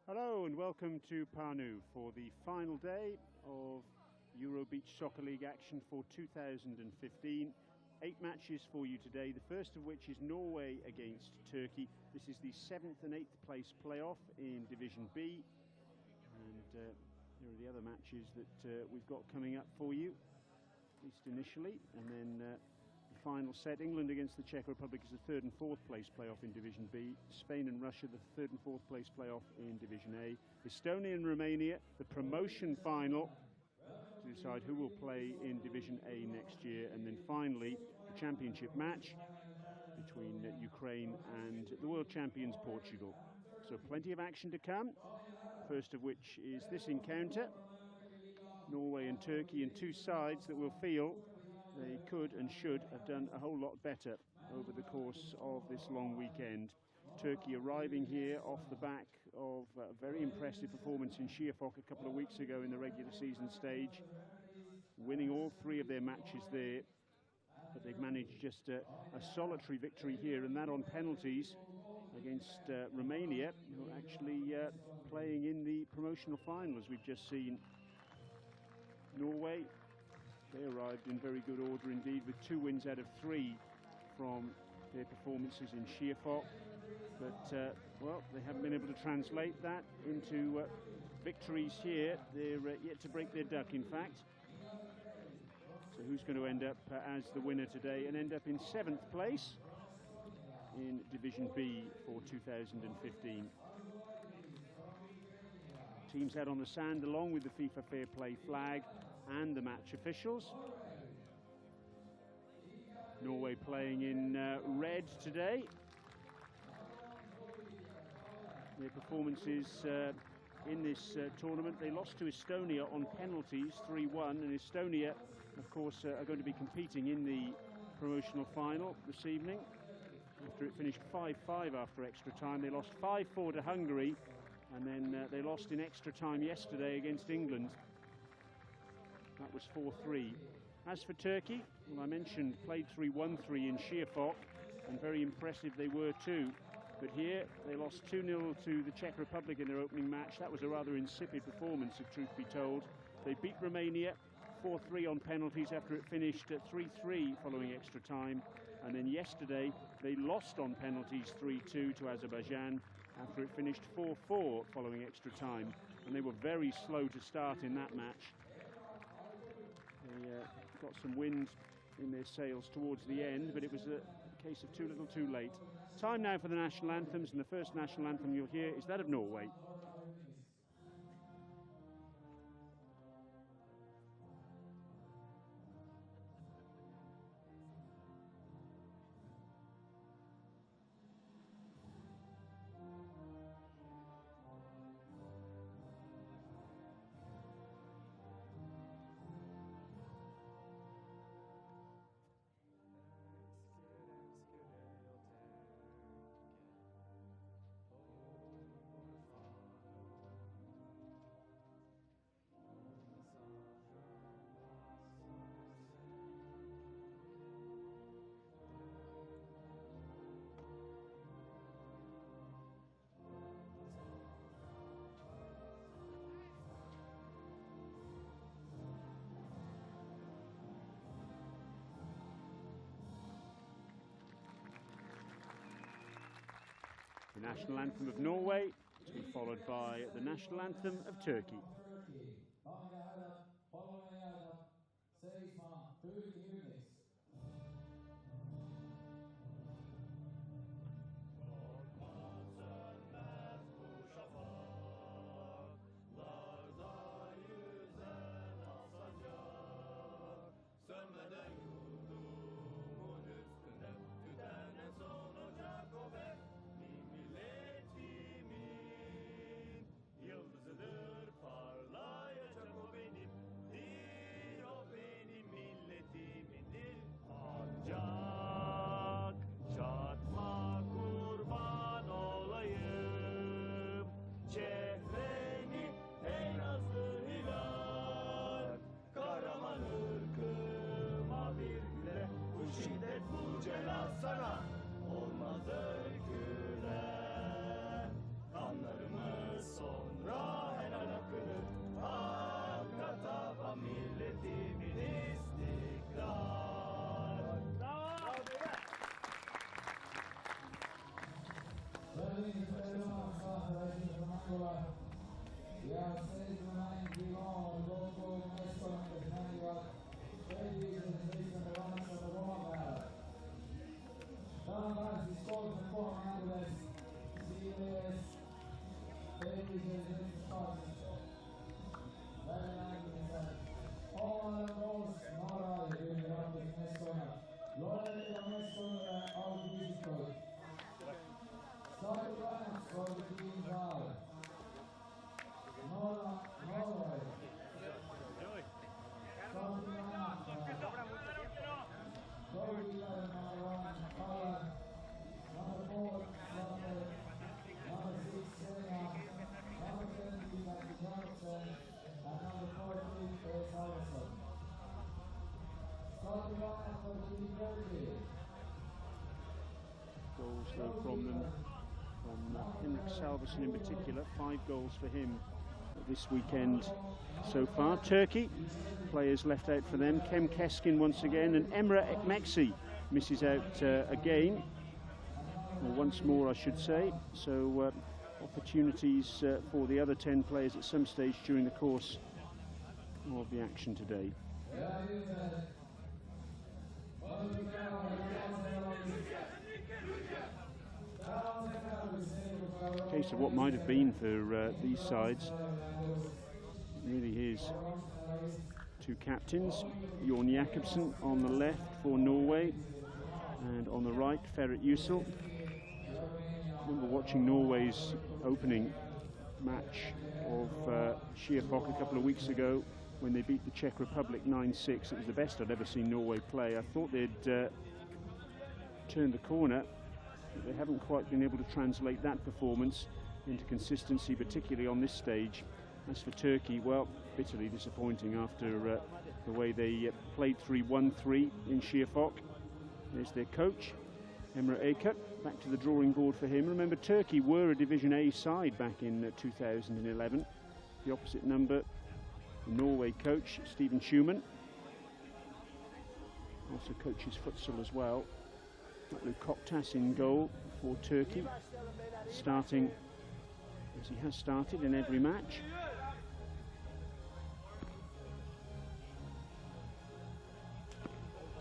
Hello and welcome to Parnu for the final day of Euro Beach Soccer League action for 2015. 8 matches for you today, the first of which is Norway against Turkey. This is the 7th and 8th place playoff in Division B. And here are the other matches that we've got coming up for you, at least initially. And then the final set, England against the Czech Republic, is the 3rd and 4th place playoff in Division B. Spain and Russia, the 3rd and 4th place playoff in Division A. Estonia and Romania, the promotion final to decide who will play in Division A next year. And then finally, the championship match between Ukraine and the world champions Portugal. So plenty of action to come, first of which is this encounter. Norway and Turkey, and two sides that will feel they could and should have done a whole lot better over the course of this long weekend. Turkey arriving here off the back of a very impressive performance in Schiphol a couple of weeks ago in the regular season stage, winning all 3 of their matches there. But they've managed just a solitary victory here, and that on penalties against Romania, who are actually playing in the promotional final, as we've just seen. Norway, they arrived in very good order indeed, with 2 wins out of 3 from their performances in Schiphol. But, well, they haven't been able to translate that into victories here. They're yet to break their duck, in fact. So who's going to end up as the winner today and end up in 7th place in Division B for 2015? Teams out on the sand along with the FIFA Fair Play flag and the match officials. Norway playing in red today. Their performances in this tournament, they lost to Estonia on penalties 3-1, and Estonia, of course, are going to be competing in the promotional final this evening. After it finished 5-5 after extra time, they lost 5-4 to Hungary, and then they lost in extra time yesterday against England. That was 4-3. As for Turkey, well, I mentioned played 3-1-3 in Schiphol, and very impressive they were too. But here they lost 2-0 to the Czech Republic in their opening match. That was a rather insipid performance, if truth be told. They beat Romania 4-3 on penalties after it finished at 3-3 following extra time. And then yesterday they lost on penalties 3-2 to Azerbaijan after it finished 4-4 following extra time. And they were very slow to start in that match. They got some wind in their sails towards the end, but it was a case of too little too late. Time now for the national anthems, and the first national anthem you'll hear is that of Norway. The national anthem of Norway to be followed by the national anthem of Turkey. Milletimin yıldızıdır parmak. Goals though from them, from Henrik Salverson in particular, 5 goals for him this weekend so far. Turkey, players left out for them, Kem Keskin once again, and Emre Ekmeksi misses out again, or once more I should say, so opportunities for the other 10 players at some stage during the course of the action today. Case of what might have been for these sides. It really is. 2 captains, Jorn Jakobsen on the left for Norway, and on the right, Ferhat Yücel. I remember watching Norway's opening match of Schiafok a couple of weeks ago when they beat the Czech Republic 9-6. It was the best I'd ever seen Norway play. I thought they'd turned the corner, but they haven't quite been able to translate that performance into consistency, particularly on this stage. As for Turkey, well, bitterly disappointing after the way they played 3-1-3 in Schiafok. There's their coach, Emre Eker, back to the drawing board for him. Remember, Turkey were a Division A side back in 2011. The opposite number, the Norway coach, Stephen Schumann, also coaches futsal as well. Luke Koktas in goal for Turkey, starting as he has started in every match.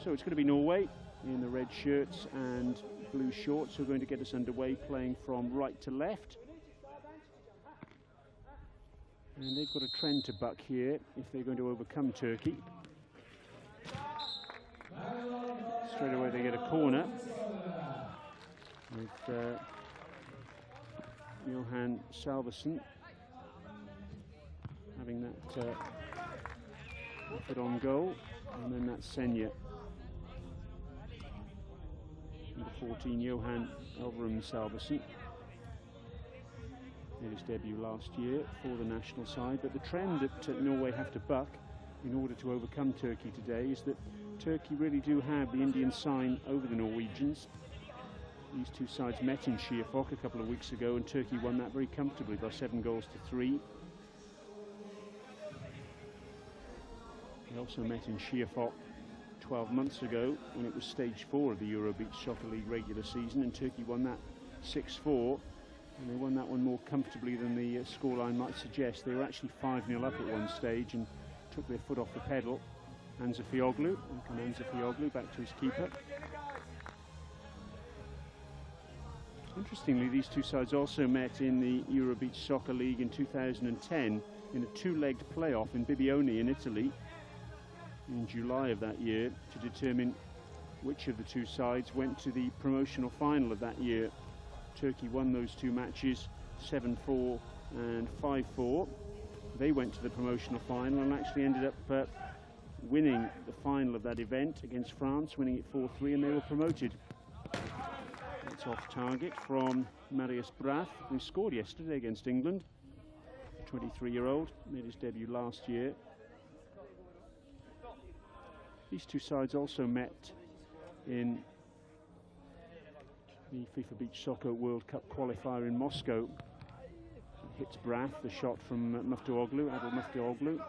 So it's going to be Norway in the red shirts and blue shorts who are going to get us underway, playing from right to left. And they've got a trend to buck here if they're going to overcome Turkey. Straight away they get a corner with Johan Salverson having that effort on goal, and then that's Senja. Number 14, Johan Elverum Salverson, made his debut last year for the national side. But the trend that Norway have to buck in order to overcome Turkey today is that Turkey really do have the Indian sign over the Norwegians. These two sides met in Schiafok a couple of weeks ago, and Turkey won that very comfortably by 7-3. They also met in Schiafok 12 months ago when it was stage 4 of the Euro Beach Soccer League regular season, and Turkey won that 6-4, and they won that one more comfortably than the scoreline might suggest. They were actually 5-0 up at one stage and took their foot off the pedal. Hamza Fioglu, and Hamza Fioglu back to his keeper. Interestingly, these two sides also met in the Euro Beach Soccer League in 2010 in a 2-legged playoff in Bibione in Italy in July of that year to determine which of the two sides went to the promotional final of that year. Turkey won those two matches 7-4 and 5-4. They went to the promotional final and actually ended up winning the final of that event against France, winning it 4-3, and they were promoted. It's off target from Marius Brath, who scored yesterday against England. 23-year-old, made his debut last year. These two sides also met in the FIFA Beach Soccer World Cup qualifier in Moscow. It hits Brath, the shot from Muftioglu, Adil Muftioglu.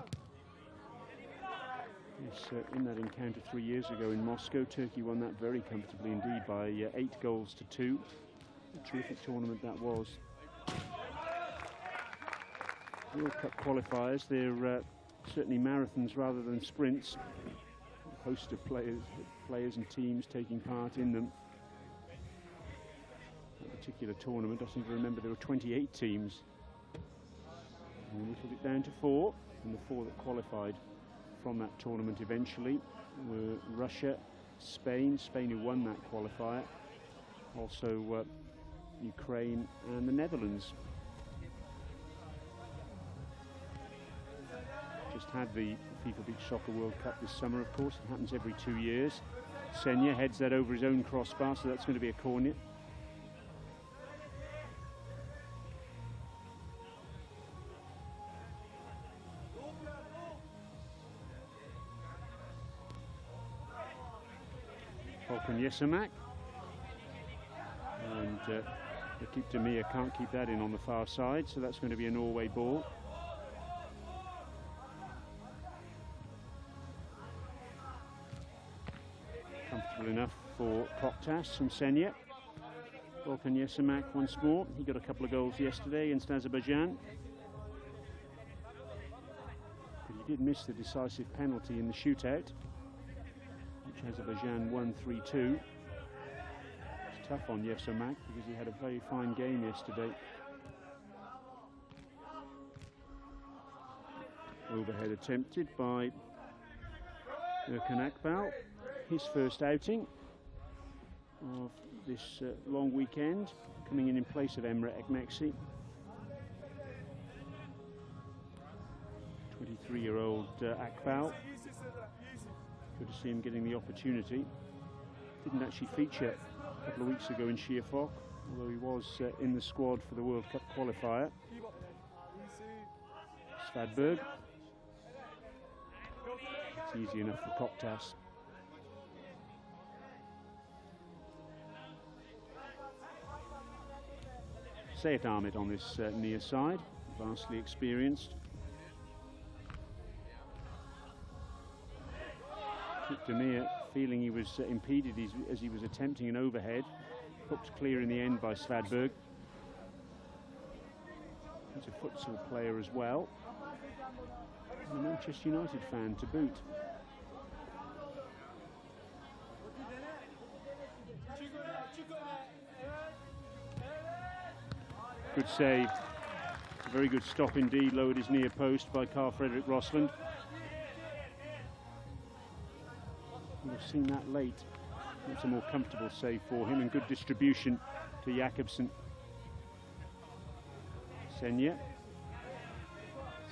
Yes, in that encounter 3 years ago in Moscow, Turkey won that very comfortably indeed by 8-2. a terrific tournament that was. World Cup qualifiers, they're certainly marathons rather than sprints. A host of players and teams taking part in them. That particular tournament, I seem to remember there were 28 teams. And we whittled it down to 4, and the 4 that qualified from that tournament eventually were Russia, Spain who won that qualifier, also Ukraine and the Netherlands. Just had the FIFA Beach Soccer World Cup this summer, of course. It happens every 2 years. Senya heads that over his own crossbar, so that's going to be a corner. Yesamak, and Rakip Demir can't keep that in on the far side, so that's going to be a Norway ball. Comfortable enough for Koktas from Senya. Volkan Yesamak once more. He got a couple of goals yesterday against Azerbaijan, but he did miss the decisive penalty in the shootout, which Azerbaijan won 3-2. It's tough on Yesamak because he had a very fine game yesterday. Overhead attempted by Erkan Akbal, his first outing of this long weekend, coming in place of Emre Ekmeksi. 23-year-old Akbal. Good to see him getting the opportunity. Didn't actually feature a couple of weeks ago in Schiafok, although he was in the squad for the World Cup qualifier. Svadberg. It's easy enough for Koktas. Seyit Ahmed on this near side, vastly experienced. Demir feeling he was impeded as he was attempting an overhead, hooked clear in the end by Svadberg. He's a futsal player as well, and a Manchester United fan to boot. Good save, a very good stop indeed, lowered his near post by Carl Fredrik Rosland. We've seen that late. It's a more comfortable save for him, and good distribution to Jakobsen. Senya.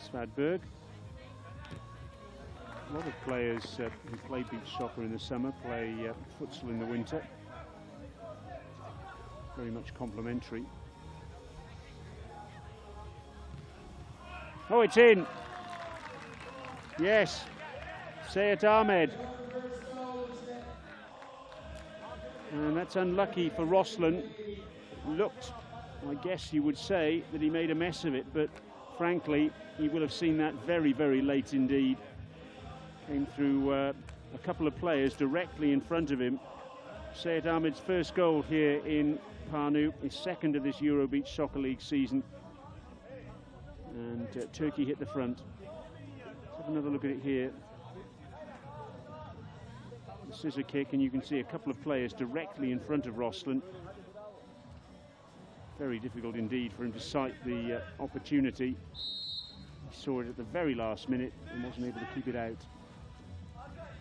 Svadberg. A lot of players who play beach soccer in the summer play futsal in the winter. Very much complementary. Oh, it's in. Yes. Seyit Ahmed. And that's unlucky for Roslan. Looked, I guess you would say, that he made a mess of it, but frankly, he will have seen that very, very late indeed. Came through a couple of players directly in front of him. Seyit Ahmed's first goal here in Panu, his second of this Euro Beach Soccer League season. And Turkey hit the front. Let's have another look at it here. Scissor kick, and you can see a couple of players directly in front of Roslan. Very difficult indeed for him to sight the opportunity. He saw it at the very last minute and wasn't able to keep it out.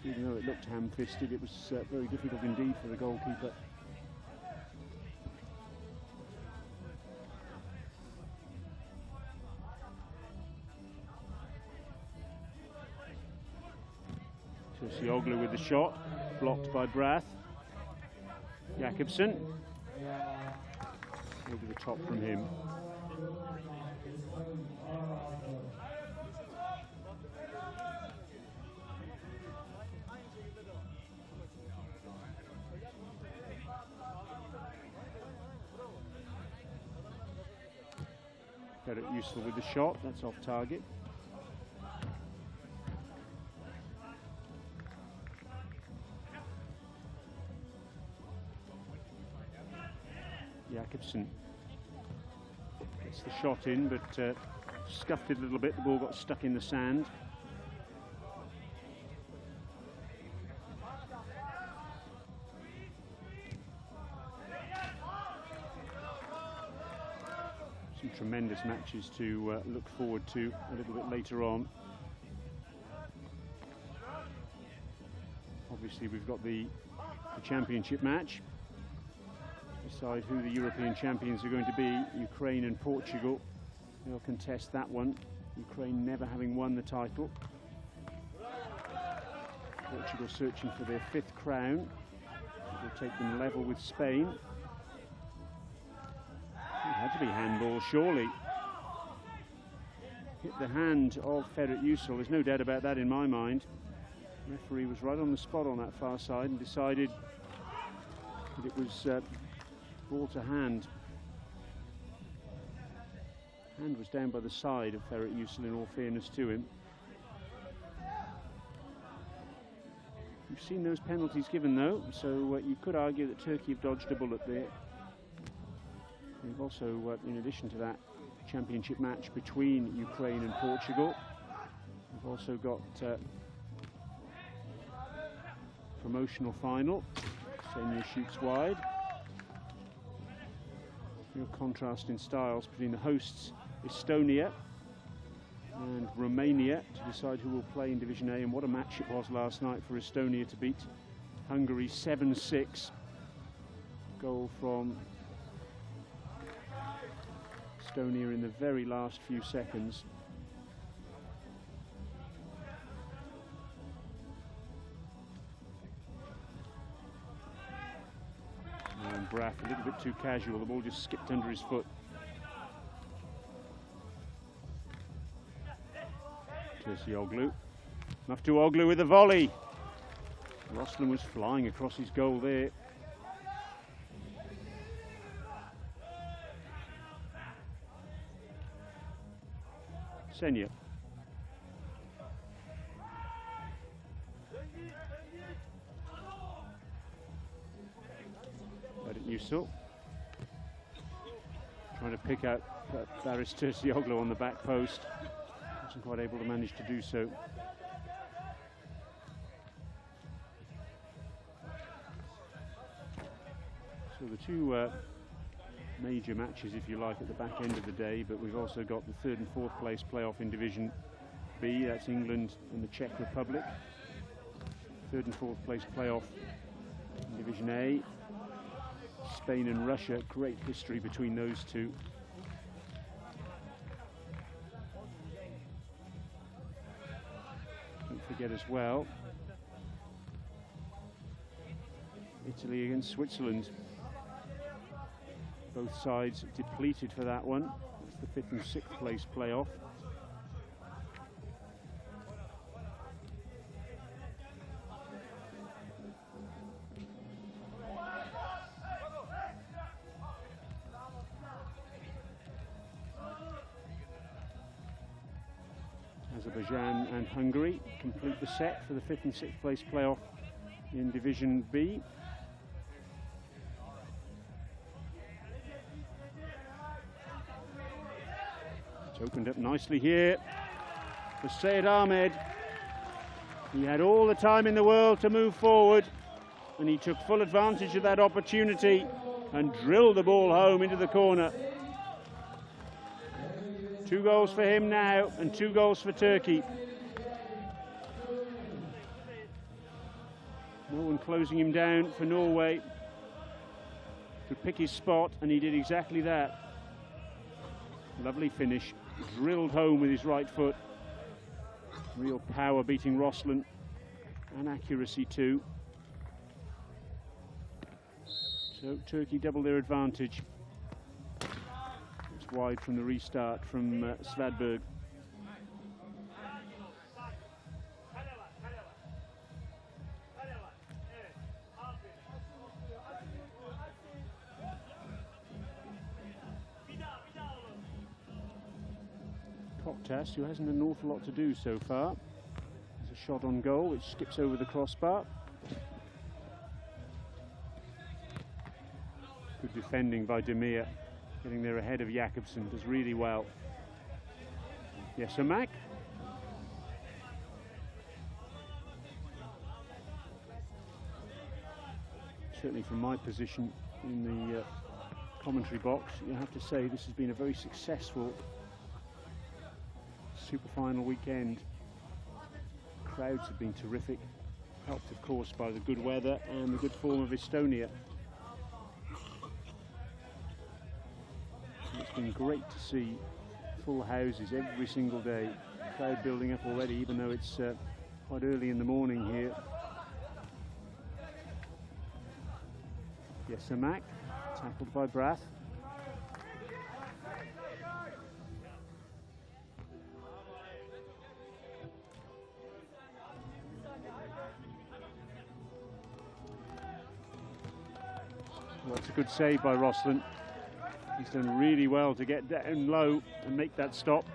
Even though it looked ham-fisted, it was very difficult indeed for the goalkeeper. Sioglu with the shot, blocked by Brath. Jakobsen. Over the top from him. Got it useful with the shot, that's off target. Gibson. Gets the shot in, but scuffed it a little bit. The ball got stuck in the sand. Some tremendous matches to look forward to a little bit later on. Obviously, we've got the championship match. Decide who the European champions are going to be. Ukraine and Portugal. They'll contest that one. Ukraine never having won the title. Portugal searching for their 5th crown. It will take them level with Spain. It had to be handball, surely. Hit the hand of Ferhat Yusuf. There's no doubt about that in my mind. The referee was right on the spot on that far side and decided that it was ball to hand. Hand was down by the side of Ferhat Yusuf, in all fairness to him. You've seen those penalties given though, so you could argue that Turkey have dodged a bullet there. We've also, in addition to that championship match between Ukraine and Portugal, we've also got promotional final. Senya shoots wide. Real contrast in styles between the hosts Estonia and Romania to decide who will play in Division A, and what a match it was last night for Estonia to beat Hungary 7-6. Goal from Estonia in the very last few seconds. And Braff a little bit too casual, the ball just skipped under his foot. Turcioglu. Muftuoglu with a volley. Roslan was flying across his goal there. Senya. Ferhat Yusuf. Trying to pick out Baris Turcioglu on the back post. Wasn't quite able to manage to do so. So the two major matches, if you like, at the back end of the day, but we've also got the 3rd and 4th place playoff in Division B. That's England and the Czech Republic. 3rd and 4th place playoff in Division A. Spain and Russia, great history between those two. Don't forget as well, Italy against Switzerland. Both sides depleted for that one. It's the 5th and 6th place playoff. Azerbaijan and Hungary complete the set for the 5th and 6th place playoff in Division B. It's opened up nicely here for Said Ahmed. He had all the time in the world to move forward, and he took full advantage of that opportunity and drilled the ball home into the corner. 2 goals for him now, and 2 goals for Turkey. No one closing him down for Norway to pick his spot, and he did exactly that. Lovely finish, drilled home with his right foot. Real power beating Roslan, and accuracy too. So Turkey double their advantage. It's wide from the restart from Svadberg. Koktas, who hasn't an awful lot to do so far. There's a shot on goal which skips over the crossbar. Good defending by Demir, getting there ahead of Jakobsen, does really well. Yes, so Mac. Certainly from my position in the commentary box, you have to say this has been a very successful Superfinal weekend. Crowds have been terrific, helped of course by the good weather and the good form of Estonia. It's been great to see full houses every single day. Crowd building up already, even though it's quite early in the morning here. Yes, Mac, tackled by Brath. Well, it's a good save by Roslan. He's done really well to get down low and make that stop.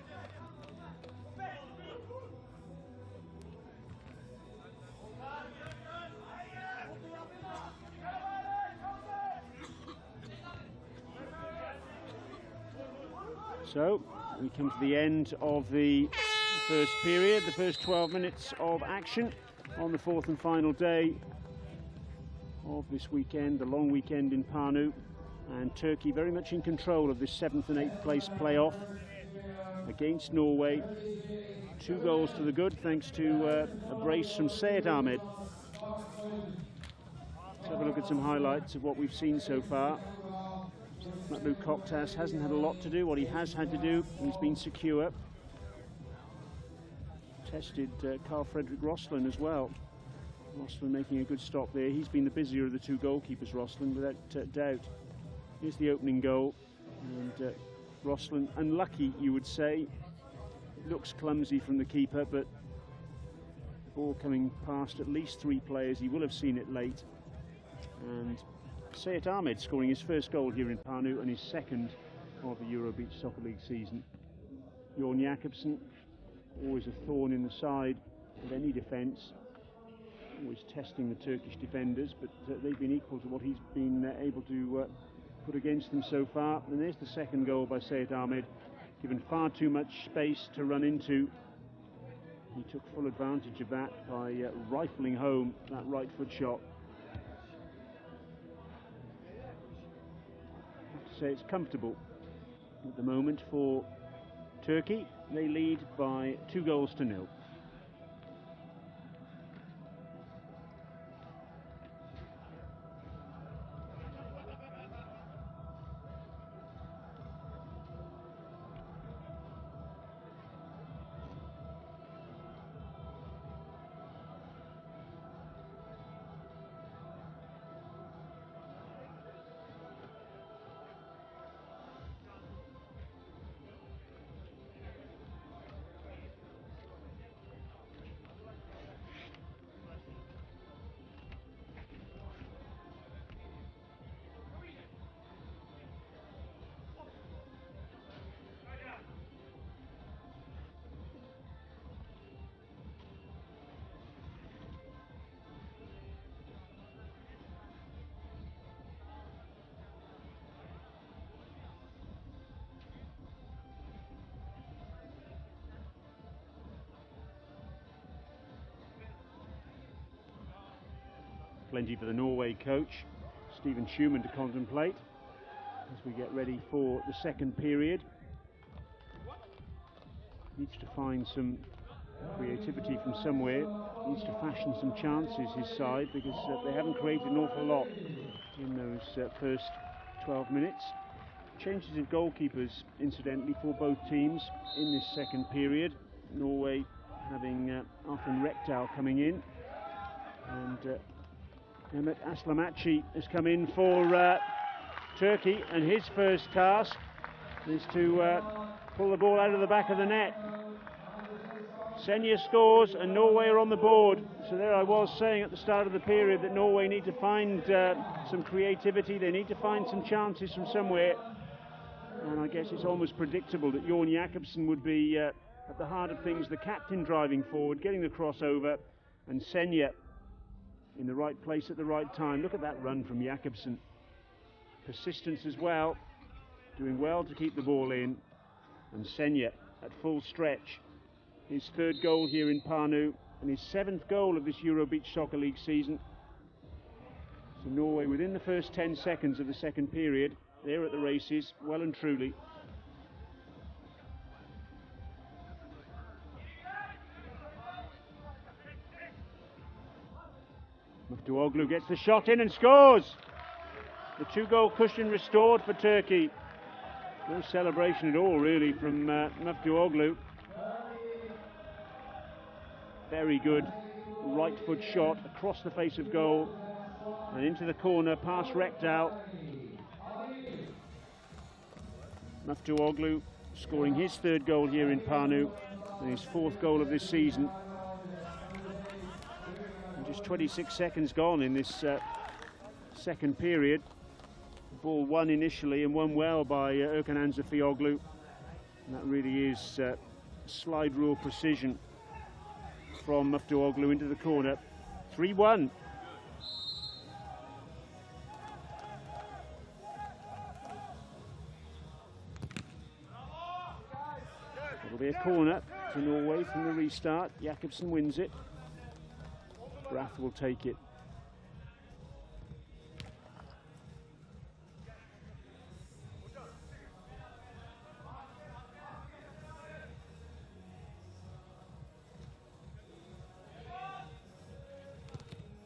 So we come to the end of the first period, the first 12 minutes of action on the fourth and final day of this weekend, the long weekend in Pärnu, and Turkey very much in control of this 7th and 8th place playoff against Norway. 2 goals to the good thanks to a brace from Seyit Ahmed. Let's have a look at some highlights of what we've seen so far. Matlu Koktas hasn't had a lot to do. What he has had to do, he's been secure. Tested Carl Fredrik Roslan as well. Roslan making a good stop there. He's been the busier of the 2 goalkeepers, Roslan, without doubt. Here's the opening goal, and Roslan unlucky, you would say. It looks clumsy from the keeper, but the ball coming past at least 3 players. He will have seen it late. And Seyit Ahmed scoring his first goal here in Pärnu and his second of the Euro Beach Soccer League season. Jorn Jakobsen, always a thorn in the side of any defence, always testing the Turkish defenders, but they've been equal to what he's been able to put against them so far. And there's the second goal by Seyit Ahmed, given far too much space to run into. He took full advantage of that by rifling home that right foot shot. Say it's comfortable at the moment for Turkey. They lead by 2 goals to 0. Plenty for the Norway coach, Stephen Schumann, to contemplate as we get ready for the second period. Needs to find some creativity from somewhere, needs to fashion some chances, his side, because they haven't created an awful lot in those first 12 minutes. Changes of goalkeepers, incidentally, for both teams in this second period. Norway having Arfin Rekdal coming in, and Mehmet Aslamachi has come in for Turkey, and his first task is to pull the ball out of the back of the net. Senja scores and Norway are on the board. So there I was saying at the start of the period that Norway need to find some creativity, they need to find some chances from somewhere. And I guess it's almost predictable that Jorn Jakobsen would be at the heart of things, the captain driving forward, getting the crossover, and Senja in the right place at the right time. Look at that run from Jakobsen. Persistence as well, doing well to keep the ball in. And Senya at full stretch. His third goal here in Pärnu and his 7th goal of this Euro Beach Soccer League season. So Norway, within the first 10 seconds of the second period, they're at the races, well and truly. Muftuoglu gets the shot in and scores! The 2-goal cushion restored for Turkey. No celebration at all, really, from Muftuoglu. Very good right foot shot across the face of goal and into the corner, past Rekdal. Muftuoglu scoring his 3rd goal here in Pärnu and his 4th goal of this season. And just 26 seconds gone in this second period. The ball won initially and won well by Erkan Anzafiyoglu. And that really is slide rule precision from Muftuoglu into the corner. 3-1. It'll be a corner to Norway from the restart. Jakobsen wins it. Brath will take it.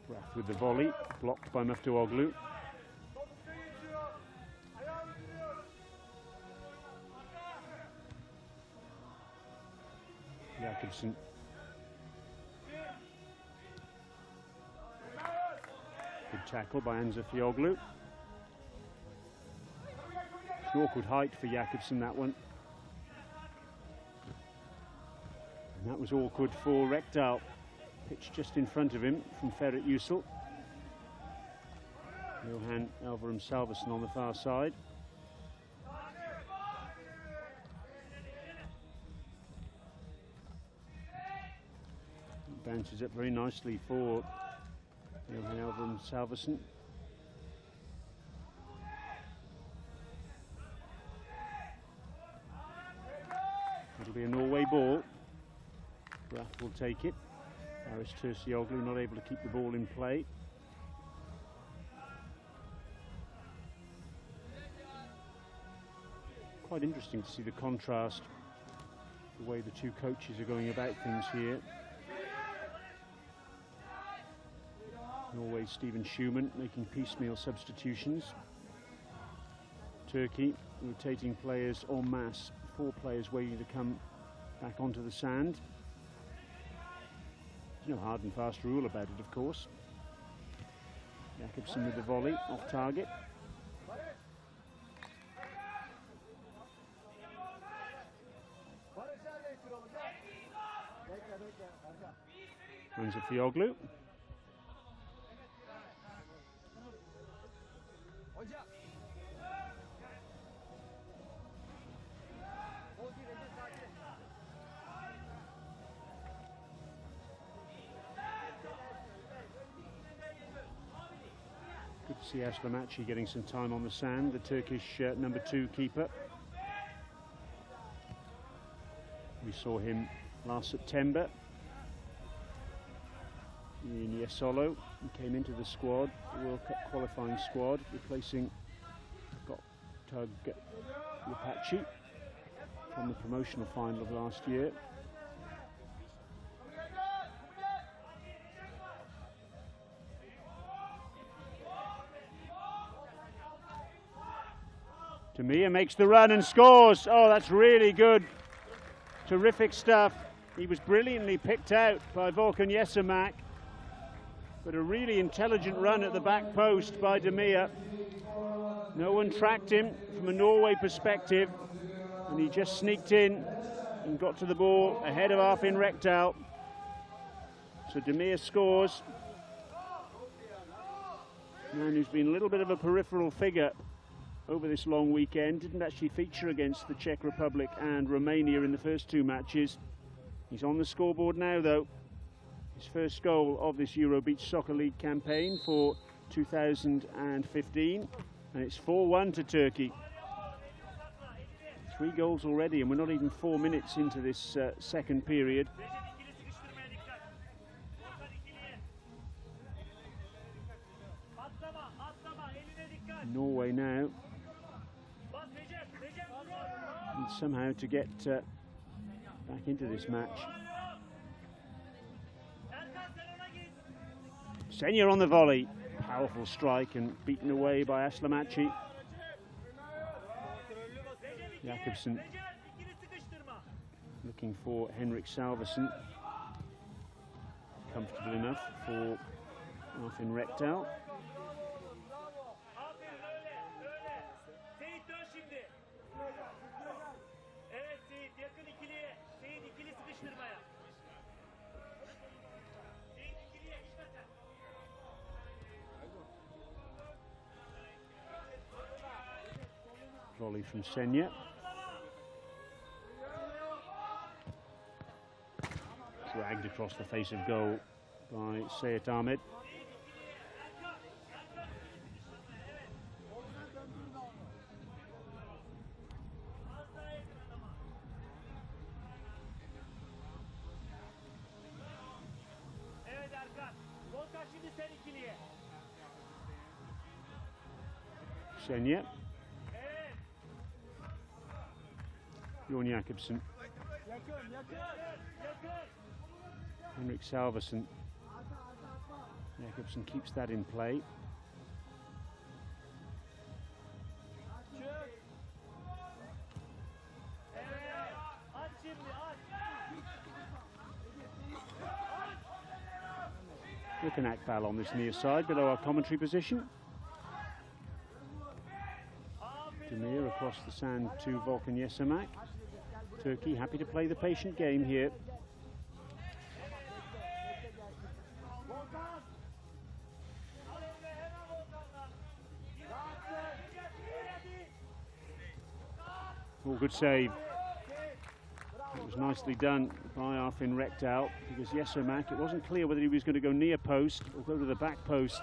Brath with the volley, blocked by Muftuoglu. Jakobsen. Good tackle by Anzafiyoglu. It's an awkward height for Jakobsen, that one. And that was awkward for Rekdal. Pitched just in front of him from Ferhat Yücel. Johan Elverum Salvason on the far side. Bounces up very nicely for Johan Elverum Salvason. It'll be a Norway ball. Brath will take it. Aris Tersioglu not able to keep the ball in play. Quite interesting to see the contrast, the way the two coaches are going about things here. Norway's Stephen Schumann making piecemeal substitutions. Turkey rotating players en masse, 4 players waiting to come back onto the sand. There's no hard and fast rule about it, of course. Jakobsen with the volley, off target. Anzafiyoglu. Good to see Aslamachi getting some time on the sand, the Turkish number 2 keeper. We saw him last September in Yesolo. He came into the squad, the World Cup qualifying squad, replacing Tug Lupachi from the promotional final of last year. Demir makes the run and scores. Oh, that's really good. Terrific stuff. He was brilliantly picked out by Volkan Yesemak, but a really intelligent run at the back post by Demir. No one tracked him from a Norway perspective, and he just sneaked in and got to the ball ahead of Arfin Rekdal. So Demir scores. Man who's been a little bit of a peripheral figure over this long weekend, didn't actually feature against the Czech Republic and Romania in the first 2 matches. He's on the scoreboard now, though. His first goal of this Euro Beach Soccer League campaign for 2015. And it's 4-1 to Turkey. 3 goals already, and we're not even 4 minutes into this second period. Norway now and somehow to get back into this match. Senya on the volley, powerful strike and beaten away by Aslamachi. Jakobsen looking for Henrik Salverson, comfortable enough for Arfin Rekdal. Volley from Senya. Dragged across the face of goal by Seyit Ahmed. Senya. Bjorn Jakobsen. Henrik Salverson. Jakobsen keeps that in play. With an Akbal on this near side below our commentary position. Demir across the sand to Volkan Yesemak. Turkey happy to play the patient game here. Oh, good save. It was nicely done by Arfin Rekdal, because Yesemak, it wasn't clear whether he was going to go near post or go to the back post.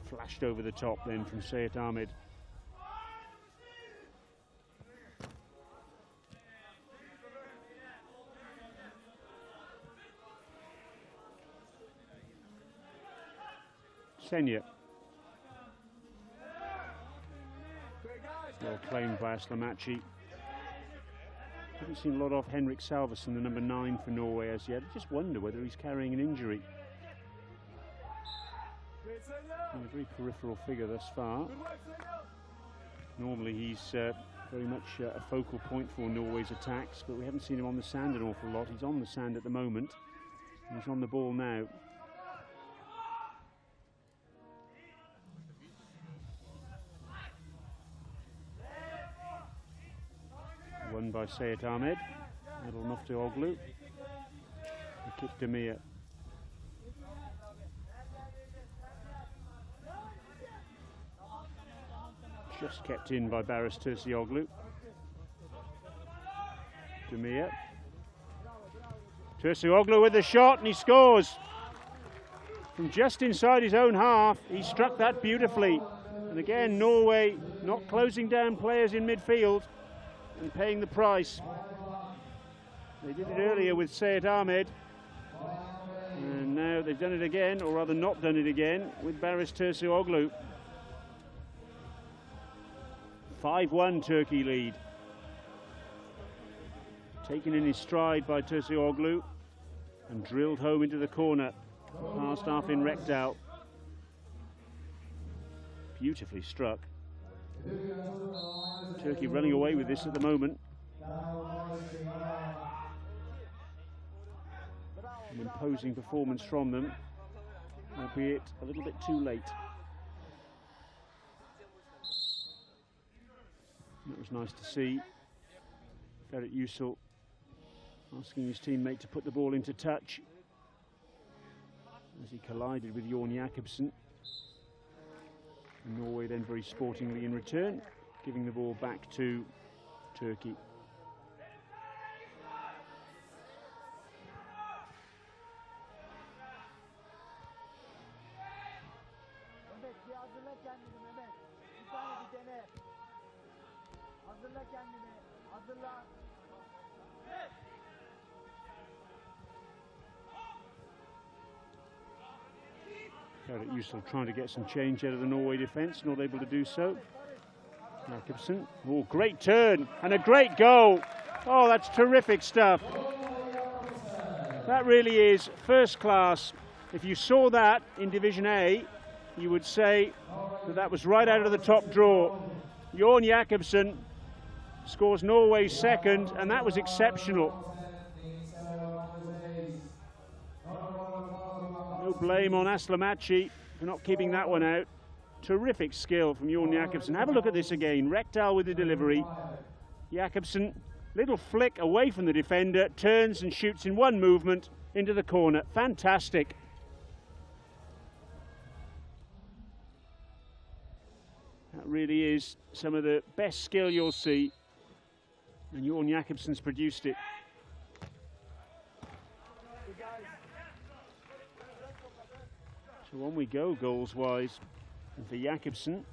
Flashed over the top then from Seyit Ahmed. Senya. Well claimed by Aslamachi. Haven't seen a lot of Henrik Salverson, the number 9 for Norway as yet. I just wonder whether he's carrying an injury. A very peripheral figure thus far. Normally he's very much a focal point for Norway's attacks, but we haven't seen him on the sand an awful lot. He's on the sand at the moment. And he's on the ball now. Won by Seyit Ahmed. Adil Muftioglu. The kick Demir. Just kept in by Barış Tersioglu. Demir. Tersioglu with the shot, and he scores. From just inside his own half, he struck that beautifully. And again, Norway not closing down players in midfield and paying the price. They did it earlier with Seyit Ahmed, and now they've done it again, or rather not done it again, with Barış Tersioglu. 5-1 Turkey lead. Taken in his stride by Tersioglu and drilled home into the corner past Arfin Rekdal. Beautifully struck. Turkey running away with this at the moment. An imposing performance from them, albeit a little bit too late. It was nice to see Ferit Yücel asking his teammate to put the ball into touch as he collided with Bjorn Jakobsen. Norway then very sportingly in return, giving the ball back to Turkey. Ferret Yusel trying to get some change out of the Norway defence, not able to do so. Jakobsen, oh, great turn and a great goal. Oh, that's terrific stuff. That really is first class. If you saw that in Division A, you would say that that was right out of the top drawer. Jorn Jakobsen scores Norway's second, and that was exceptional. No blame on Aslamachi for not keeping that one out. Terrific skill from Jorn Jakobsen. Have a look at this again. Rekdal with the delivery. Jakobsen, little flick away from the defender, turns and shoots in one movement into the corner. Fantastic. That really is some of the best skill you'll see. And Jorn Jakobsen's produced it. So on we go, goals-wise. And for Jakobsen,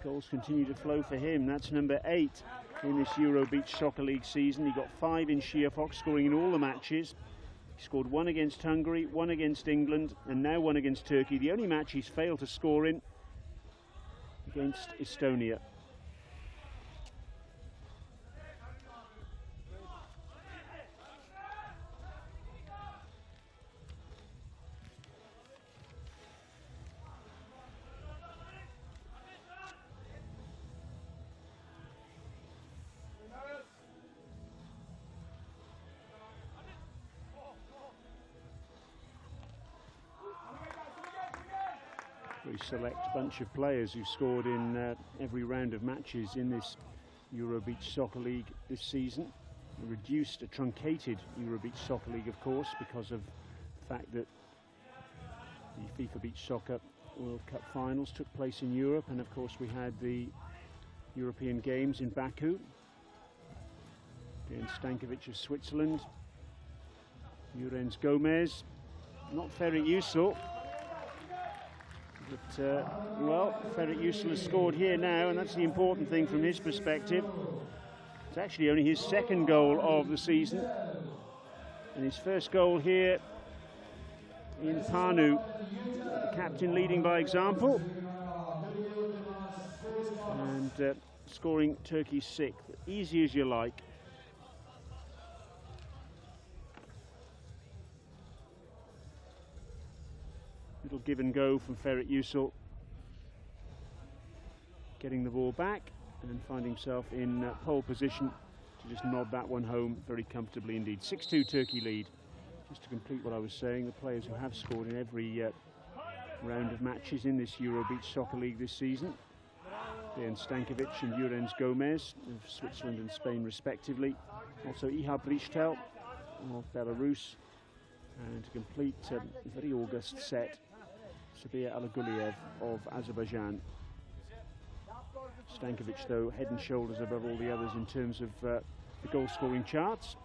goals continue to flow for him. That's number 8 in this Euro Beach Soccer League season. He got 5 in Schiaffok, scoring in all the matches. He scored 1 against Hungary, 1 against England, and now 1 against Turkey. The only match he's failed to score in, against Estonia. Very select bunch of players who scored in every round of matches in this Euro Beach Soccer League this season. A reduced, a truncated Euro Beach Soccer League, of course, because of the fact that the FIFA Beach Soccer World Cup finals took place in Europe, and of course we had the European Games in Baku. Dejan Stankovic of Switzerland, Jurens Gomez, not Ferret Yusel. But, well, Ferret Yusel has scored here now, and that's the important thing from his perspective. It's actually only his second goal of the season, and his first goal here in Pärnu. The captain leading by example, and scoring Turkey's 6th. Easy as you like. Little give and go from Ferret Yusel, getting the ball back and find himself in pole position to just nod that one home very comfortably indeed. 6-2 Turkey lead. Just to complete what I was saying, the players who have scored in every round of matches in this Euro Beach Soccer League this season: Dejan Stankovic and Jurens Gomez of Switzerland and Spain respectively. Also Ihab Richtel of Belarus, and to complete a very august set, Sabir Alaguliev of Azerbaijan. Stankovic, though, head and shoulders above all the others in terms of the goal-scoring charts.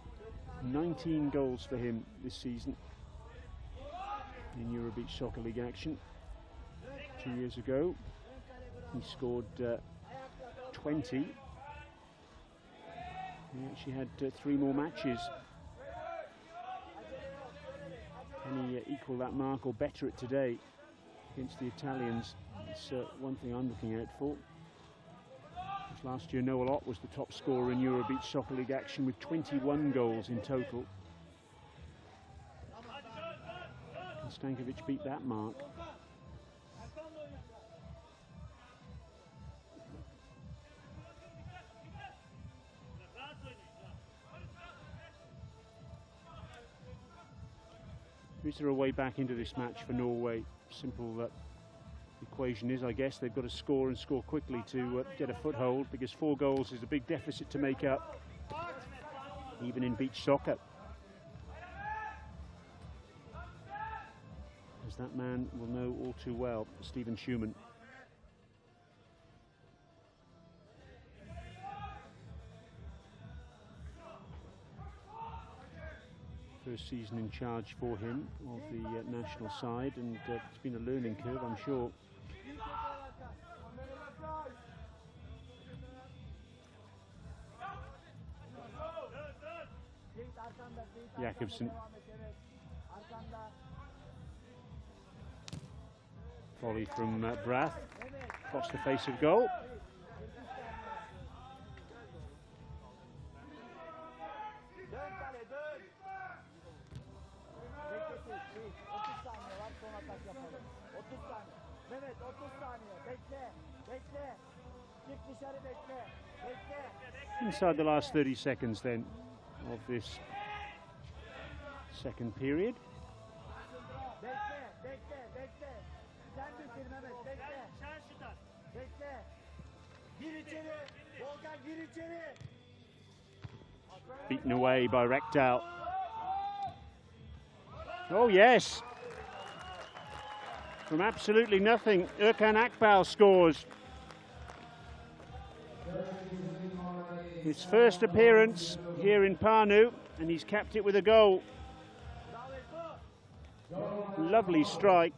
19 goals for him this season in Euro Beach Soccer League action. 2 years ago, he scored 20. He actually had 3 more matches. Can he equal that mark or better it today against the Italians? It's one thing I'm looking out for. Last year, Noah Ott was the top scorer in Euro Beach Soccer League action with 21 goals in total. Can Stankovic beat that mark? Is there a way back into this match for Norway? Simple equation is, I guess, they've got to score and score quickly to get a foothold, because 4 goals is a big deficit to make up, even in beach soccer. As that man will know all too well, Stephen Schumann. First season in charge for him of the national side, and it's been a learning curve, I'm sure. Jakobsen. Volley from Brath, across the face of goal. Inside the last 30 seconds then of this second period. Beaten away by Rekdal. Oh yes! From absolutely nothing, Erkan Akbal scores. His first appearance here in Pärnu, and he's capped it with a goal. Lovely strike.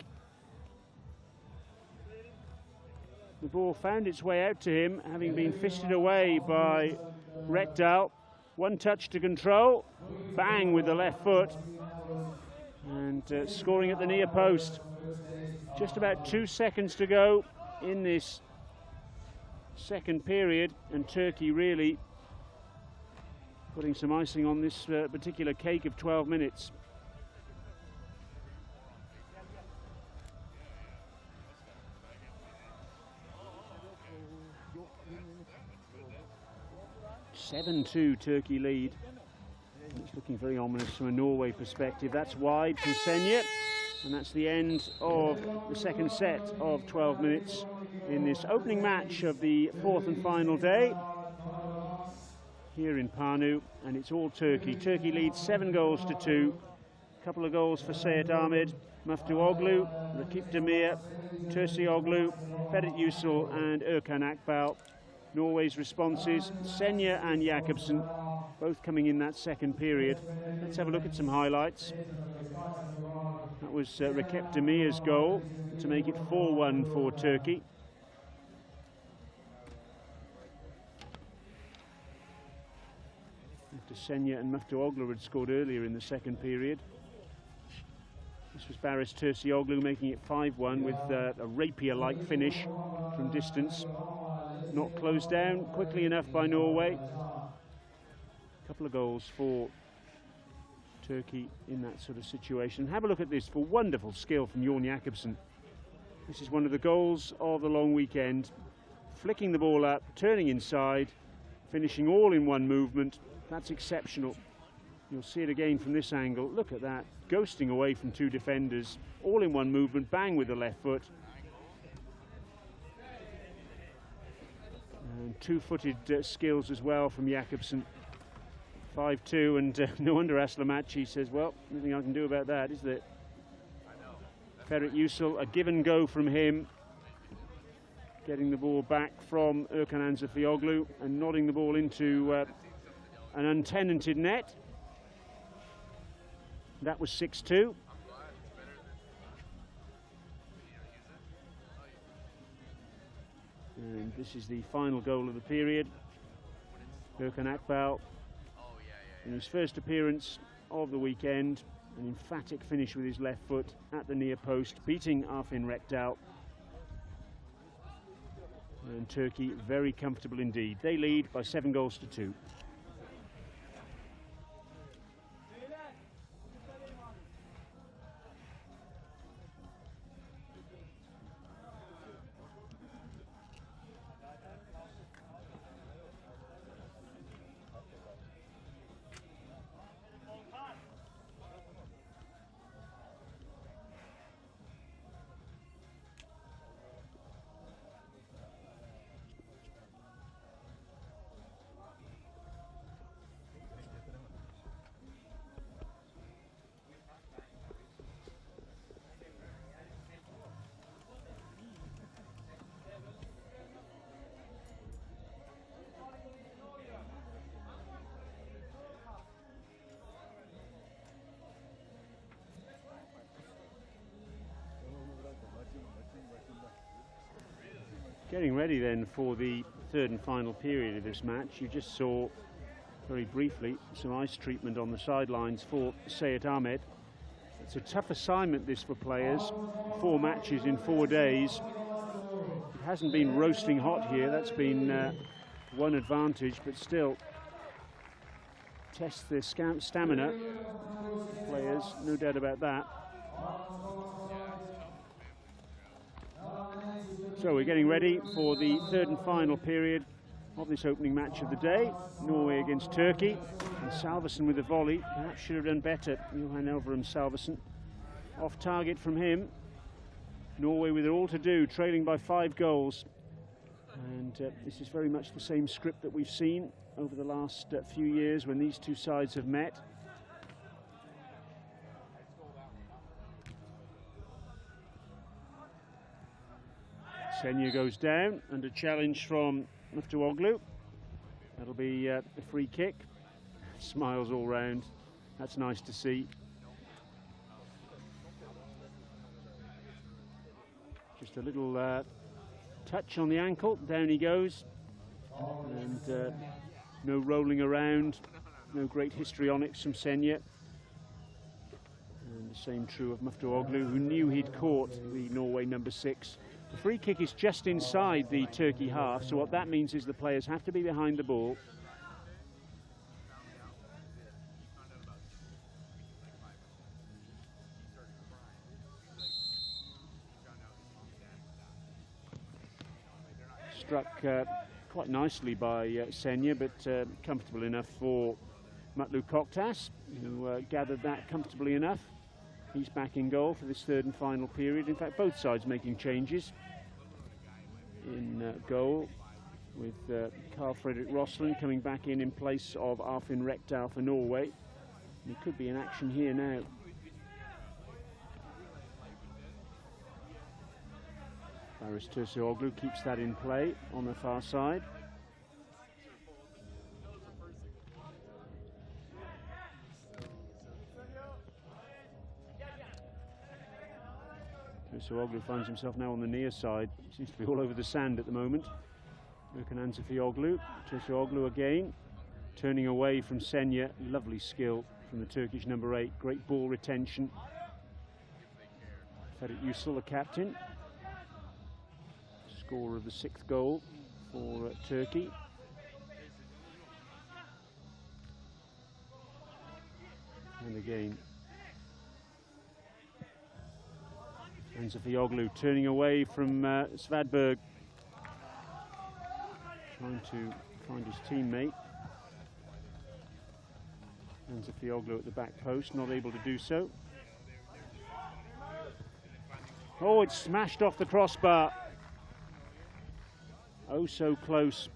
The ball found its way out to him, having been fisted away by Rekdal. One touch to control, bang with the left foot, and scoring at the near post. Just about 2 seconds to go in this second period, and Turkey really putting some icing on this particular cake of 12 minutes. (7-2) Turkey lead. It's looking very ominous from a Norway perspective. That's wide from Senja, and that's the end of the second set of 12 minutes in this opening match of the fourth and final day here in Pärnu, and it's all Turkey. Turkey leads 7-2. A couple of goals for Seyit Ahmed, Muftuoglu, Rakip Demir, Tursioglu, Ferit Yücel and Erkan Akbal. Norway's responses, Senja and Jakobsen, both coming in that second period. Let's have a look at some highlights. That was Rakip Demir's goal to make it 4-1 for Turkey. After Senja and Muftuoglu had scored earlier in the second period. This was Barış Tursioglu making it 5-1 with a rapier-like finish from distance. Not closed down quickly enough by Norway. A couple of goals for Turkey in that sort of situation. Have a look at this for wonderful skill from Jorn Jakobsen. This is one of the goals of the long weekend. Flicking the ball up, turning inside, finishing all in one movement. That's exceptional. You'll see it again from this angle. Look at that, ghosting away from two defenders, all in one movement, bang with the left foot. And two-footed skills as well from Jakobsen. 5-2, and no wonder Aslamachi says, well, nothing I can do about that, is there? Ferit Yücel, a give and go from him. Getting the ball back from Erkan Anzafiyoglu and nodding the ball into an untenanted net. That was 6-2. And this is the final goal of the period. Erkan Akbal, in his first appearance of the weekend, an emphatic finish with his left foot at the near post, beating Arfin Rekdal. And Turkey very comfortable indeed. They lead by 7-2. Getting ready then for the third and final period of this match. You just saw very briefly, some ice treatment on the sidelines for Sayed Ahmed. It's a tough assignment, this, for players. 4 matches in 4 days. It hasn't been roasting hot here. That's been one advantage, but still test their stamina. Players, no doubt about that. So we're getting ready for the 3rd and final period of this opening match of the day. Norway against Turkey. And Salvesen with a volley. Perhaps should have done better. Johan Elverum Salvesen. Off target from him. Norway with it all to do, trailing by 5 goals. And this is very much the same script that we've seen over the last few years when these two sides have met. Senya goes down under challenge from Muftuoglu. That'll be a free kick. Smiles all round. That's nice to see. Just a little touch on the ankle. Down he goes. And no rolling around. No great histrionics from Senya. And the same true of Muftuoglu, who knew he'd caught the Norway number 6. The free kick is just inside the Turkey half, so what that means is the players have to be behind the ball. Struck quite nicely by Senya, but comfortable enough for Mutlu Koktas, who gathered that comfortably enough. He's back in goal for this 3rd and final period. In fact, both sides making changes in goal, with Carl Fredrik Rosland coming back in place of Arfinn Rekdal for Norway. He could be in action here now. Faris Tursuoglu keeps that in play on the far side. Tursuoglu finds himself now on the near side. Seems to be all over the sand at the moment. Erkan Ansafioglu. Tursuoglu again, turning away from Senya. Lovely skill from the Turkish number 8. Great ball retention. Ferit Yücel, the captain. Scorer of the 6th goal for Turkey. And again, Ansafioglu turning away from Svadberg, trying to find his teammate. Ansafioglu at the back post, not able to do so. Oh, it's smashed off the crossbar. Oh, so close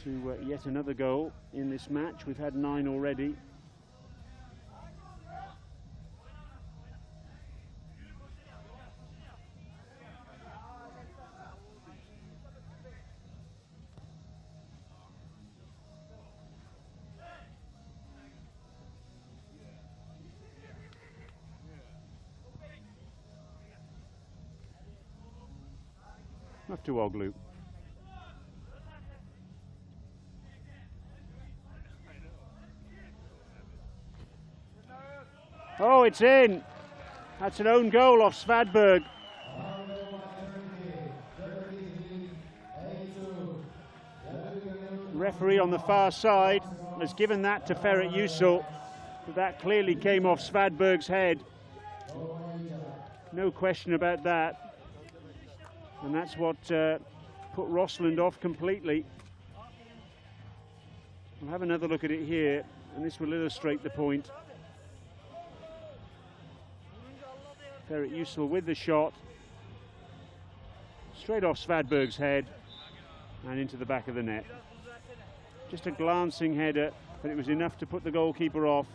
to yet another goal in this match. We've had 9 already. Muftuoglu. Oh, it's in. That's an own goal off Svadberg. Referee on the far side has given that to Ferit Yücel, but that clearly came off Svadberg's head. No question about that. And that's what put Rosland off completely. We'll have another look at it here, and this will illustrate the point. Ferit Yücel with the shot. Straight off Svadberg's head and into the back of the net. Just a glancing header, but it was enough to put the goalkeeper off.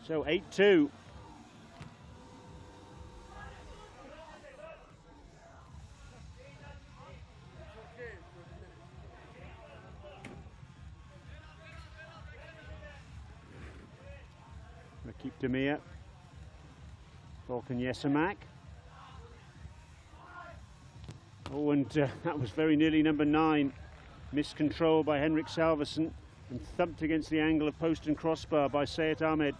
So 8-2. Rakip Demir. Volkan Yesemak. Oh, and that was very nearly number 9. Missed control by Henrik Salverson and thumped against the angle of post and crossbar by Seyit Ahmed.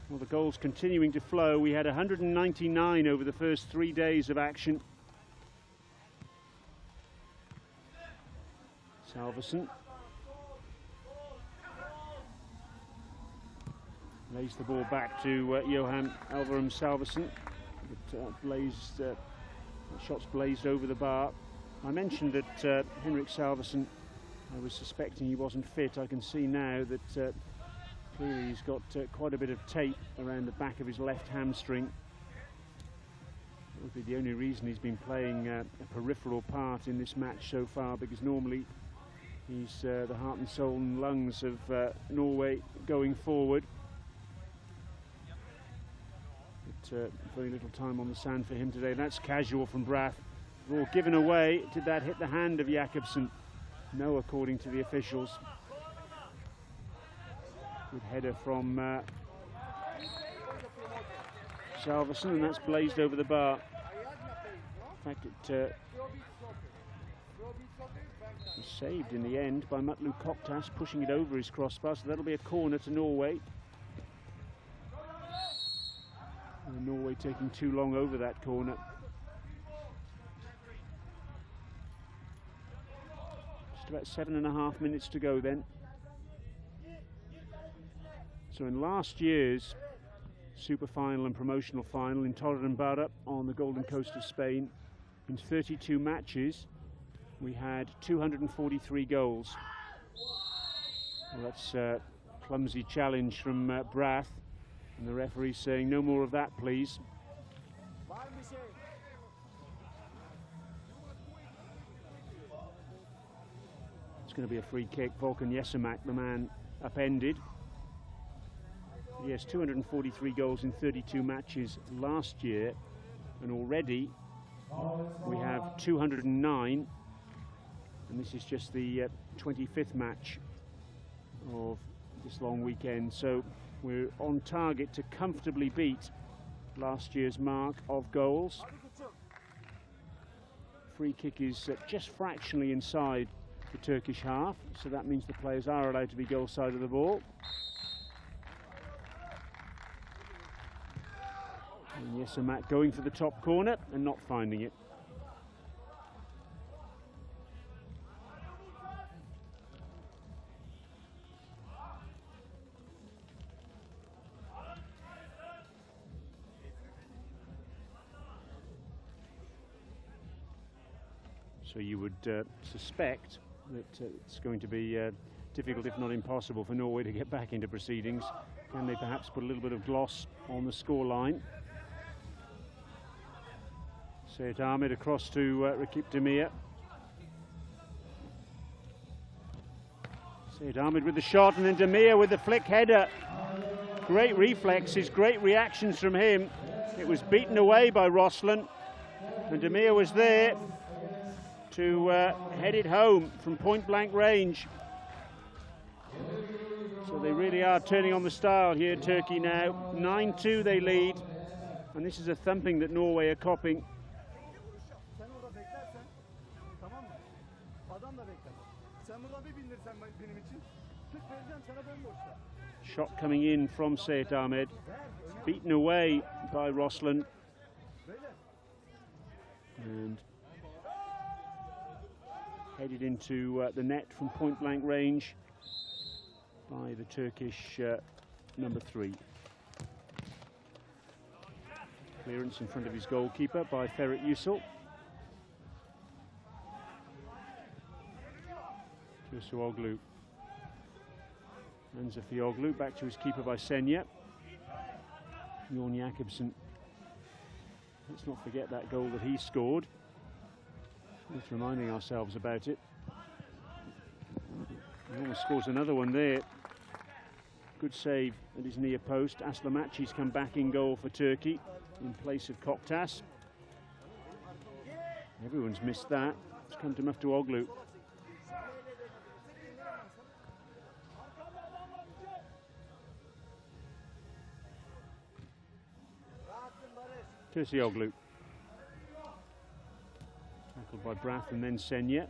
Well, the goals continuing to flow. We had 199 over the first 3 days of action. Salverson lays the ball back to Johan Alvarum Salverson. Shots blazed over the bar. I mentioned that Henrik Salverson, I was suspecting he wasn't fit. I can see now that clearly he's got quite a bit of tape around the back of his left hamstring. That would be the only reason he's been playing a peripheral part in this match so far, because normally he's the heart and soul and lungs of Norway going forward. But very little time on the sand for him today. That's casual from Brath. Ball given away. Did that hit the hand of Jakobsen? No, according to the officials. Good header from Salverson, and that's blazed over the bar. In fact, it was saved in the end by Mutlu Koktas, pushing it over his crossbar, so that'll be a corner to Norway. And Norway taking too long over that corner. Just about 7.5 minutes to go then. So in last year's Superfinal and promotional final in Torredembarra on the Golden Coast of Spain, in 32 matches, we had 243 goals. Well, that's a clumsy challenge from Brath, and the referee saying no more of that, please. It's going to be a free kick. Volkan Yesemak, the man upended. Yes, 243 goals in 32 matches last year, and already we have 209, and this is just the 25th match of this long weekend, so we're on target to comfortably beat last year's mark of goals. Free kick is just fractionally inside the Turkish half, so that means the players are allowed to be goal side of the ball. And Yesemak going for the top corner and not finding it. So you would suspect that it's going to be difficult, if not impossible, for Norway to get back into proceedings. Can they perhaps put a little bit of gloss on the scoreline? Seyit Ahmed across to Rakip Demir. Seyit Ahmed with the shot, and then Demir with the flick header. Great reflexes, great reactions from him. It was beaten away by Roslan, and Demir was there to head it home from point-blank range. So they really are turning on the style here, Turkey now. 9-2 they lead, and this is a thumping that Norway are copying. Shot coming in from Seyit Ahmed, beaten away by Roslan, and headed into the net from point-blank range by the Turkish number 3. Clearance in front of his goalkeeper by Ferit Yücel. Tursuoglu. Enza Fioglu back to his keeper by Senya. Jorn Jakobsen. Let's not forget that goal that he scored. Just reminding ourselves about it. He almost scores another one there. Good save at his near post. Aslamachi's come back in goal for Turkey in place of Koktas. Everyone's missed that. It's come to Muftuoglu. Tursuoglu. by Brath and then Senya.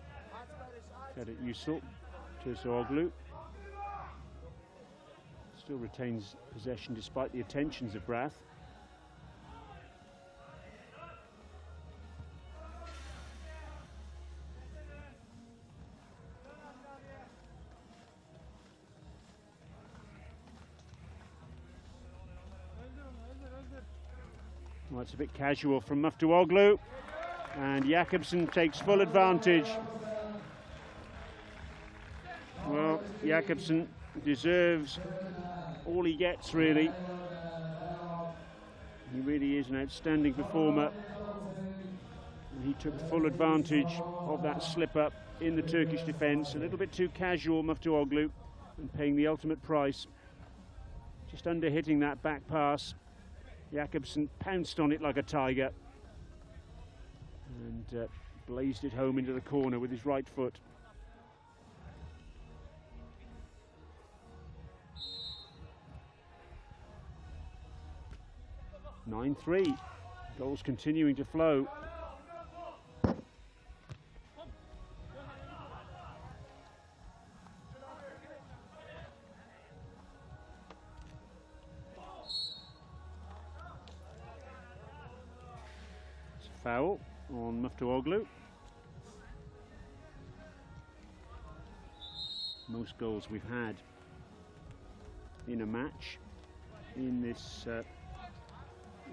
Ferit Yusul, Tursuoglu. Still retains possession despite the attentions of Brath. Well, it's a bit casual from Muftuoglu, and Jakobsen takes full advantage. Well, Jakobsen deserves all he gets, really. He really is an outstanding performer. And he took full advantage of that slip-up in the Turkish defence. A little bit too casual, Muftuoglu, and paying the ultimate price. Just under-hitting that back pass. Jakobsen pounced on it like a tiger and blazed it home into the corner with his right foot. (9-3). Goals continuing to flow. Foul on Muftuoglu. Most goals we've had in a match in this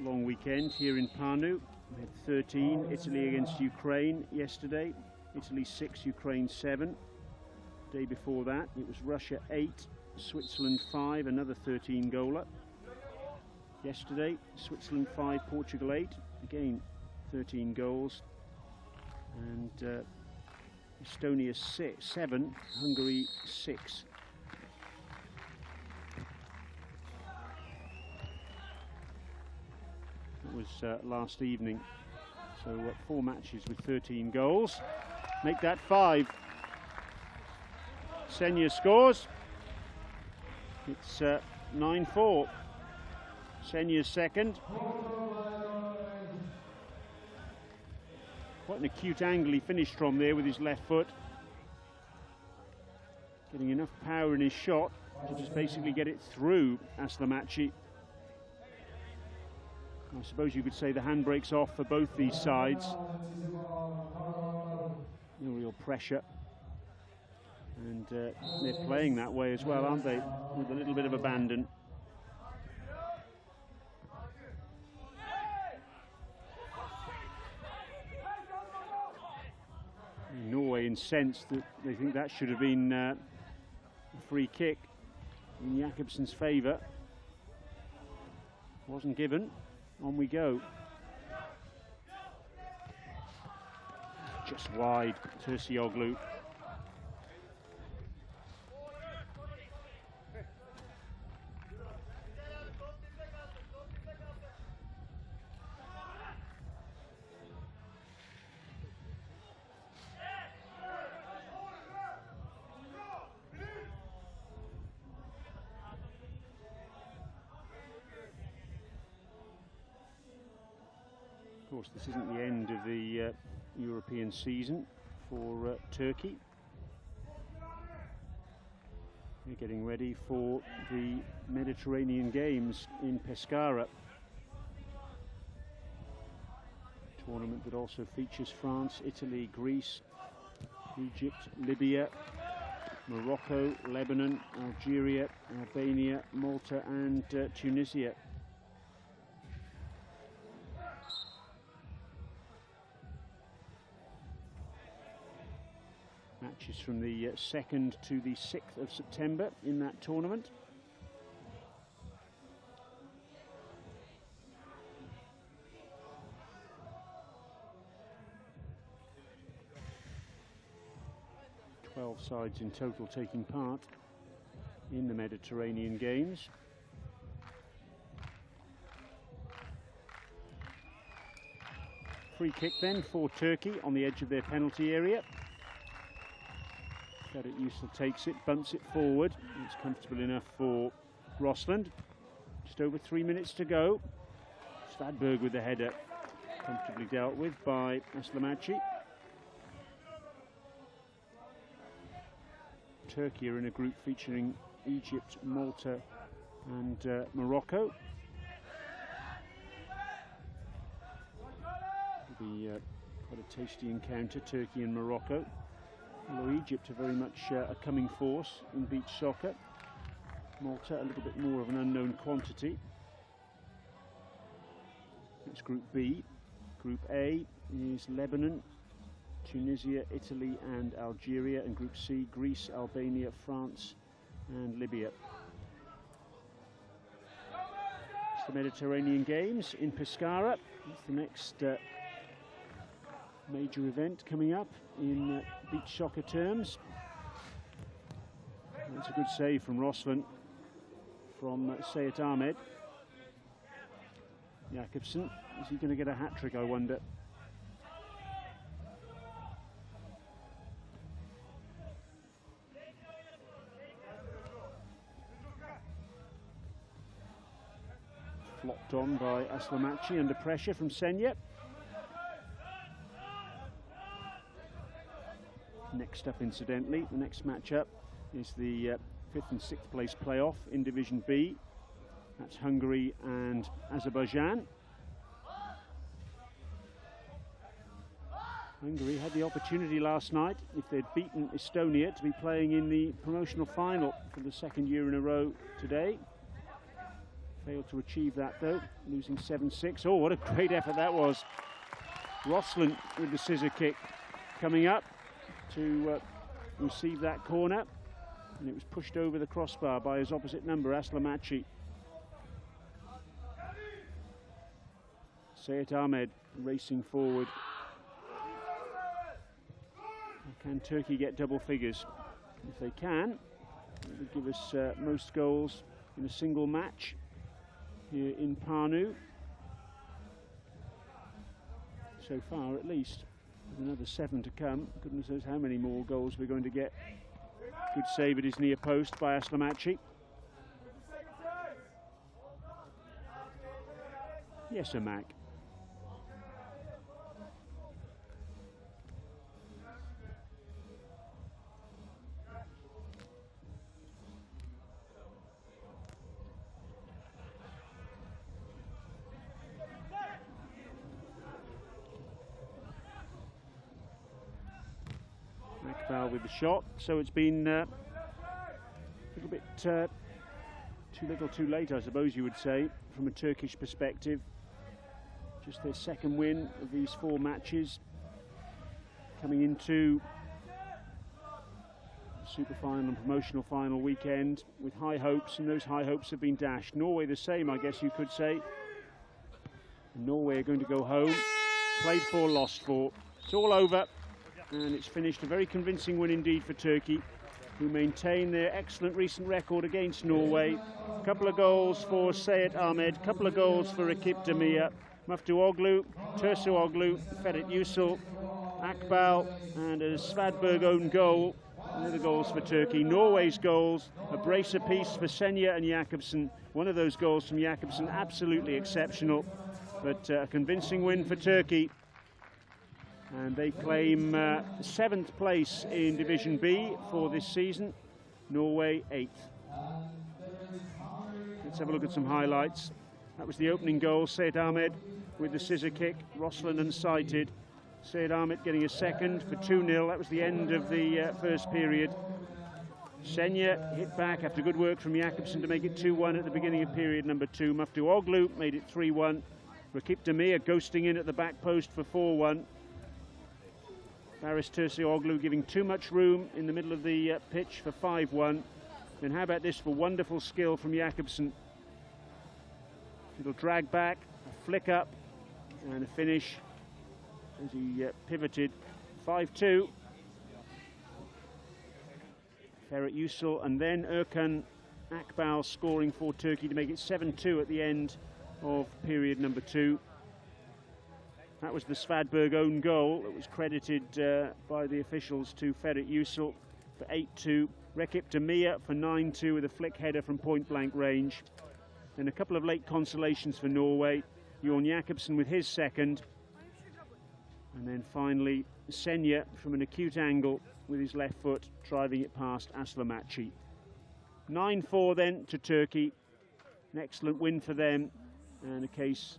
long weekend here in Pärnu. We had 13, Italy against Ukraine yesterday. Italy 6, Ukraine 7. Day before that it was Russia 8, Switzerland 5, another 13 goaler. Yesterday Switzerland 5, Portugal 8, again 13 goals, and Estonia 7, Hungary 6. That was last evening. So 4 matches with 13 goals. Make that 5. Senya scores. It's 9-4. Senya's second. Quite an acute angle he finished from there with his left foot. Getting enough power in his shot to just basically get it through Aslamachi. I suppose you could say the handbrake's off for both these sides. No real pressure. And they're playing that way as well, aren't they? With a little bit of abandon. Norway incensed that they think that should have been a free kick in Jakobsen's favour. Wasn't given. On we go. Just wide, Tursuoglu. Of course, this isn't the end of the European season for Turkey. They're getting ready for the Mediterranean Games in Pescara. A tournament that also features France, Italy, Greece, Egypt, Libya, Morocco, Lebanon, Algeria, Albania, Malta and Tunisia. Matches from the 2nd to the 6th of September in that tournament. Sides in total taking part in the Mediterranean Games. Free kick then for Turkey on the edge of their penalty area. Ferit Yusul takes it, bunts it forward. It's comfortable enough for Rosland. Just over 3 minutes to go. Svedberg with the header, comfortably dealt with by Aslamachi. Turkey are in a group featuring Egypt, Malta and Morocco. It'll be quite a tasty encounter, Turkey and Morocco. Although Egypt are very much a coming force in beach soccer. Malta a little bit more of an unknown quantity. It's Group B. Group A is Lebanon, Tunisia, Italy and Algeria, and Group C, Greece, Albania, France and Libya. It's the Mediterranean Games in Pescara. It's the next major event coming up in beach soccer terms. That's a good save from Roslan, from Sayed Ahmed. Jakobsen, is he going to get a hat-trick, I wonder? Flopped on by Aslamachi under pressure from Senya. Next up, incidentally, the next matchup is the 5th and 6th place playoff in Division B. That's Hungary and Azerbaijan. Hungary had the opportunity last night, if they'd beaten Estonia, to be playing in the promotional final for the 2nd year in a row today. Failed to achieve that though, losing 7-6. Oh, what a great effort that was. Roslan with the scissor kick coming up to receive that corner, and it was pushed over the crossbar by his opposite number, Aslamachi. Sayed Ahmed racing forward. Can Turkey get double figures? If they can, it would give us most goals in a single match here in Parnu. So far, at least. With another 7 to come. Goodness knows how many more goals we're going to get. Good save at his near post by Aslamachi. Yes, sir, Mac. With the shot, so it's been a little bit too little too late, I suppose you would say, from a Turkish perspective. Just their 2nd win of these 4 matches, coming into the Superfinal and promotional final weekend with high hopes, and those high hopes have been dashed. Norway the same, I guess you could say. And Norway are going to go home, played for, lost for. It's all over. And it's finished a very convincing win indeed for Turkey, who maintain their excellent recent record against Norway. A couple of goals for Sayed Ahmed, a couple of goals for Rakip Demir, Muftuoglu, Tursuoglu, Ferit Yusul, Akbal, and a Svadberg own goal. They're the goals for Turkey. Norway's goals, a brace apiece for Senya and Jakobsen. One of those goals from Jakobsen, absolutely exceptional, but a convincing win for Turkey. And they claim 7th place in Division B for this season. Norway 8th. Let's have a look at some highlights. That was the opening goal, Sayed Ahmed with the scissor kick, Roslan unsighted. Sayed Ahmed getting a second for 2-0. That was the end of the first period. Senya hit back after good work from Jakobsen to make it 2-1 at the beginning of period number 2. Muftuoglu made it 3-1. Rakip Demir ghosting in at the back post for 4-1. Baris Tursuoglu giving too much room in the middle of the pitch for 5-1. Then how about this for wonderful skill from Jakobsen? Little drag back, a flick up, and a finish as he pivoted. 5-2. Ferit Yusul and then Erkan Akbal scoring for Turkey to make it 7-2 at the end of period number 2. That was the Svadberg own goal that was credited by the officials to Ferit Yusul for 8-2. Rakip Demir for 9-2 with a flick header from point-blank range. Then a couple of late consolations for Norway. Jorn Jakobsen with his second. And then finally, Senya from an acute angle with his left foot, driving it past Aslamachi. 9-4 then to Turkey. An excellent win for them, and a case